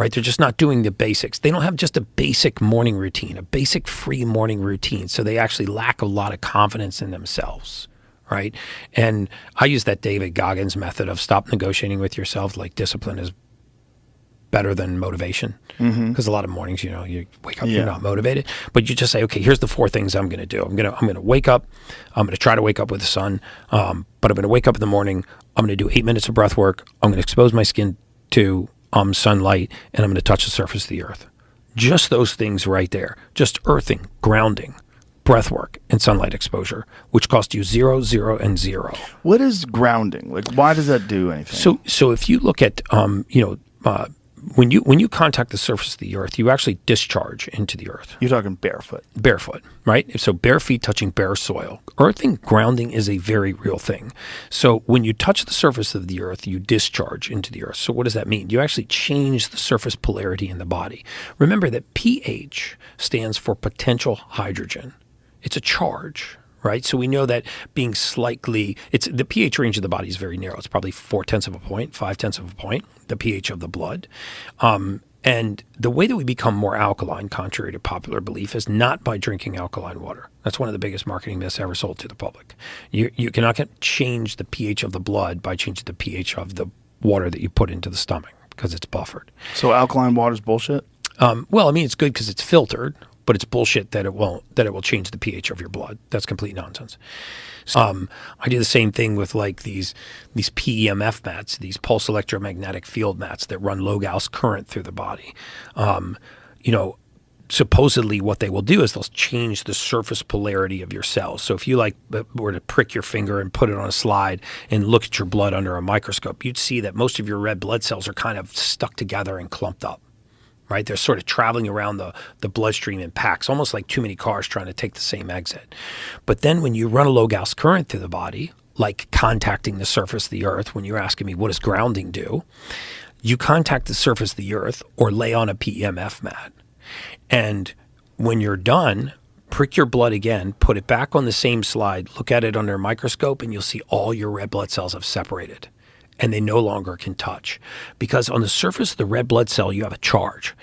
right? They're just not doing the basics. They don't have just a basic morning routine, a basic free morning routine. So they actually lack a lot of confidence in themselves, right? And I use that David Goggins method of stop negotiating with yourself. Like, discipline is better than motivation, because a lot of mornings, you wake up, you're not motivated, but you just say, okay, here's the 4 things I'm going to do. I'm going to wake up. I'm going to try to wake up with the sun, but I'm going to wake up in the morning. I'm going to do 8 minutes of breath work. I'm going to expose my skin to sunlight, and I'm going to touch the surface of the earth. Just those things right there, just earthing, grounding, breath work, and sunlight exposure, which cost you 0, 0, and 0. What is grounding? Like, why does that do anything? So if you look at, when you contact the surface of the earth, you actually discharge into the earth. You're talking barefoot. Barefoot, right? So bare feet touching bare soil. Earthing, grounding is a very real thing. So when you touch the surface of the earth, you discharge into the earth. So what does that mean? You actually change the surface polarity in the body. Remember that pH stands for potential hydrogen. It's a charge, right? So we know that being slightly, the pH range of the body is very narrow. It's probably 0.4 of a point, 0.5 of a point, the pH of the blood. And the way that we become more alkaline, contrary to popular belief, is not by drinking alkaline water. That's one of the biggest marketing myths ever sold to the public. You cannot change the pH of the blood by changing the pH of the water that you put into the stomach, because it's buffered. So alkaline water is bullshit? Well, I mean, it's good because it's filtered, but it's bullshit that it will change the pH of your blood. That's complete nonsense. I do the same thing with like these PEMF mats, these pulse electromagnetic field mats that run low Gauss current through the body. Supposedly what they will do is they'll change the surface polarity of your cells. So if you were to prick your finger and put it on a slide and look at your blood under a microscope, you'd see that most of your red blood cells are kind of stuck together and clumped up. Right? They're sort of traveling around the bloodstream in packs, almost like too many cars trying to take the same exit. But then when you run a low Gauss current through the body, like contacting the surface of the earth, when you're asking me what does grounding do, you contact the surface of the earth or lay on a PEMF mat. And when you're done, prick your blood again, put it back on the same slide, look at it under a microscope, and you'll see all your red blood cells have separated. And they no longer can touch, because on the surface of the red blood cell, you have a charge.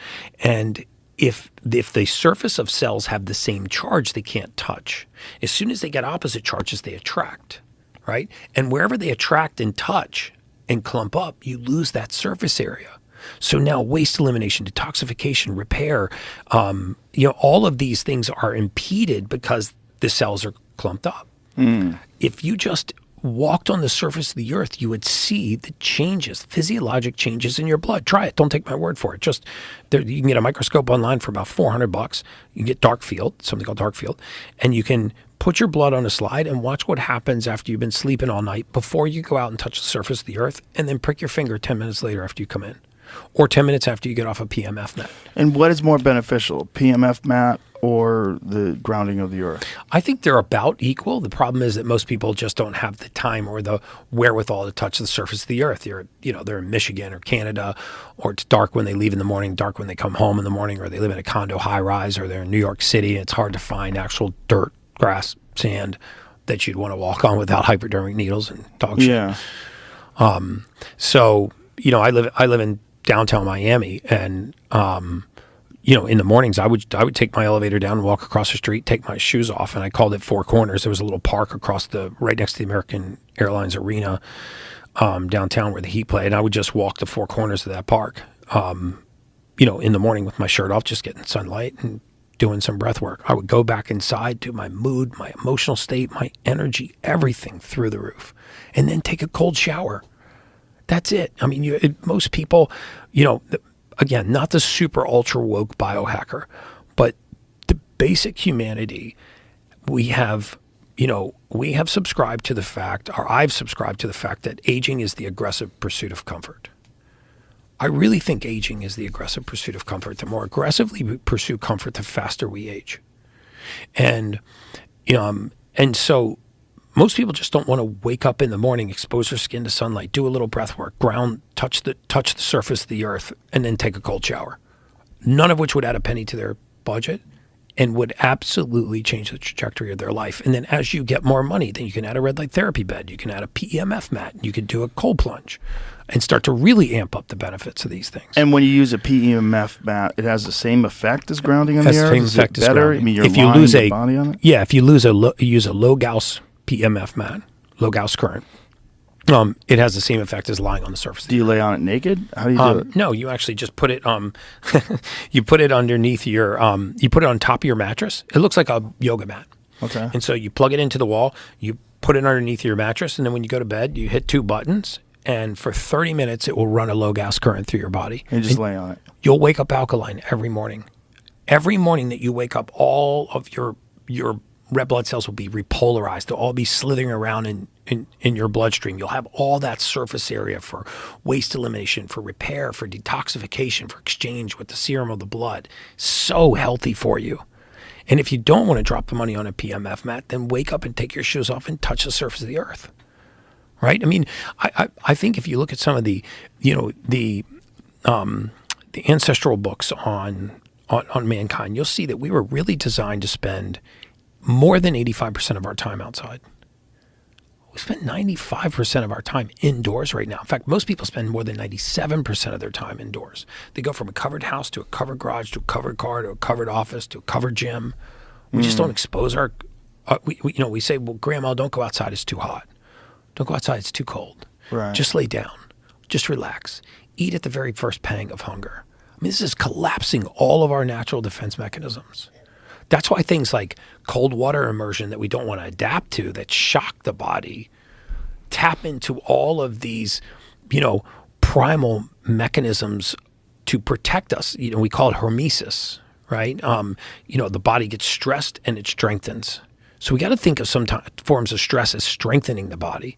And if the surface of cells have the same charge, they can't touch. As soon as they get opposite charges, they attract, right? And wherever they attract and touch and clump up, you lose that surface area. So now waste elimination, detoxification, repair, all of these things are impeded because the cells are clumped up. If you just walked on the surface of the earth, you would see the changes, physiologic changes in your blood. Try it. Don't take my word for it. You can get a microscope online for about $400. You can get dark field, something called dark field, and you can put your blood on a slide and watch what happens after you've been sleeping all night before you go out and touch the surface of the earth, and then prick your finger 10 minutes later after you come in, or 10 minutes after you get off a PEMF mat. And what is more beneficial, PEMF mat or the grounding of the earth? I think they're about equal. The problem is that most people just don't have the time or the wherewithal to touch the surface of the earth. They're in Michigan or Canada, or it's dark when they leave in the morning, dark when they come home in the morning, or they live in a condo high rise, or they're in New York City. It's hard to find actual dirt, grass, sand that you'd want to walk on without hypodermic needles and dog shit. Yeah. I live in downtown Miami, and in the mornings I would take my elevator down and walk across the street, take my shoes off, and I called it Four Corners. There was a little park right next to the American Airlines Arena downtown where the Heat played, and I would just walk the four corners of that park, in the morning with my shirt off, just getting sunlight and doing some breath work. I would go back inside to my mood, my emotional state, my energy, everything through the roof, and then take a cold shower. That's it. I mean, most people, again, not the super ultra woke biohacker, but the basic humanity, we have subscribed to the fact, or I've subscribed to the fact, that aging is the aggressive pursuit of comfort. I really think aging is the aggressive pursuit of comfort. The more aggressively we pursue comfort, the faster we age. And so most people just don't want to wake up in the morning, expose their skin to sunlight, do a little breath work, ground, touch the surface of the earth, and then take a cold shower. None of which would add a penny to their budget, and would absolutely change the trajectory of their life. And then as you get more money, then you can add a red light therapy bed, you can add a PEMF mat, you can do a cold plunge and start to really amp up the benefits of these things. And when you use a PEMF mat, it has the same effect as grounding on the earth? Same effect as better? grounding. I mean, you're if you lying lose your body on it? Yeah, if you use a low Gauss PEMF mat, low Gauss current, it has the same effect as lying on the surface. Do you lay on it naked? How do you do it? No, you actually just put it you put it underneath your you put it on top of your mattress. It looks like a yoga mat. Okay. And so you plug it into the wall, you put it underneath your mattress, and then when you go to bed, you hit 2 buttons, and for 30 minutes it will run a low gas current through your body. And just lay on it. You'll wake up alkaline every morning. Every morning that you wake up, all of your red blood cells will be repolarized. They'll all be slithering around in your bloodstream. You'll have all that surface area for waste elimination, for repair, for detoxification, for exchange with the serum of the blood. So healthy for you. And if you don't want to drop the money on a PMF mat, then wake up and take your shoes off and touch the surface of the earth. Right? I mean, I think if you look at some of the ancestral books on mankind, you'll see that we were really designed to spend more than 85% of our time outside. We spend 95% of our time indoors right now. In fact, most people spend more than 97% of their time indoors. They go from a covered house to a covered garage to a covered car to a covered office to a covered gym. We just don't expose our. We say, well, Grandma, don't go outside. It's too hot. Don't go outside. It's too cold. Right. Just lay down. Just relax. Eat at the very first pang of hunger. I mean, this is collapsing all of our natural defense mechanisms. That's why things like cold water immersion that we don't want to adapt to, that shock the body, tap into all of these, primal mechanisms to protect us. We call it hormesis, right? The body gets stressed and it strengthens. So we got to think of some forms of stress as strengthening the body.